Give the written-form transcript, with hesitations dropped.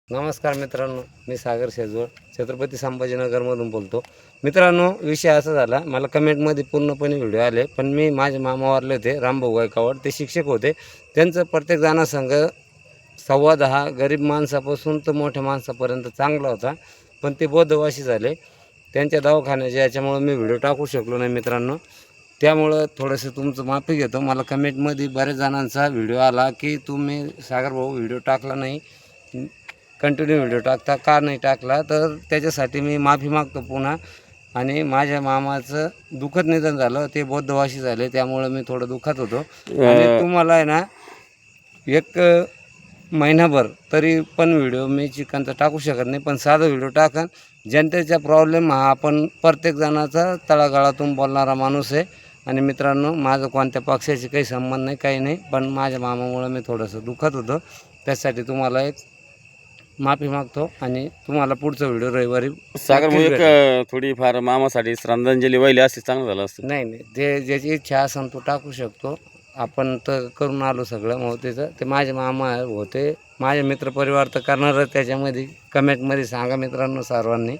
नमस्कार मित्रांनो, मी सागर शेजवळ छत्रपती संभाजीनगरमधून बोलतो. मित्रांनो, विषय असा झाला, मला कमेंटमध्ये पूर्णपणे व्हिडिओ आले, पण मी माझे मामा वारले होते रामभाऊ गायकवाड, ते शिक्षक होते. त्यांचं प्रत्येक जणासंग संवाद हा गरीब माणसापासून तर मोठ्या माणसापर्यंत चांगला होता, पण ते बद्धवासी झाले त्यांच्या दवाखान्याच्या याच्यामुळं मी व्हिडिओ टाकू शकलो नाही मित्रांनो. त्यामुळं थोडंसं तुमचं माफी घेतो. मला कमेंटमध्ये बऱ्याच जणांचा व्हिडिओ आला की तुम्ही सागर भाऊ व्हिडिओ टाकला नाही, कंटिन्यू व्हिडिओ टाकता का नाही टाकला, तर त्याच्यासाठी मी माफी मागतो पुन्हा. आणि माझ्या मामाचं दुःखद निधन झालं, ते बद्धवासी झाले, त्यामुळं मी थोडं दुःखात होतो. आणि तुम्हाला आहे ना एक महिनाभर तरी पण व्हिडिओ मी चिकनचा टाकू शकत नाही, पण साधा व्हिडिओ टाकन. जनतेचा प्रॉब्लेम हा आपण प्रत्येक जणाचा तळागाळातून बोलणारा माणूस आहे. आणि मित्रांनो, माझं कोणत्या पक्षाशी काही संबंध नाही, काही नाही, पण माझ्या मामामुळं मी थोडंसं दुःखात होतो. त्यासाठी तुम्हाला एक माफी मागतो आणि तुम्हाला पुढचा व्हिडिओ रविवारी सागर नक्कीच एक भेटेल. थोडीफार मामासाठी श्रद्धांजली वाहिली असती चांगलं झालं असतं. नाही नाही, ते ज्याची इच्छा असेल तो टाकू शकतो. आपण तर करून आलो सगळं मोहतीचं. ते माझे मामा होते, माझे मित्रपरिवार तर करणारच त्याच्यामध्ये. कमेंटमध्ये सांगा मित्रांनो सर्वांनी.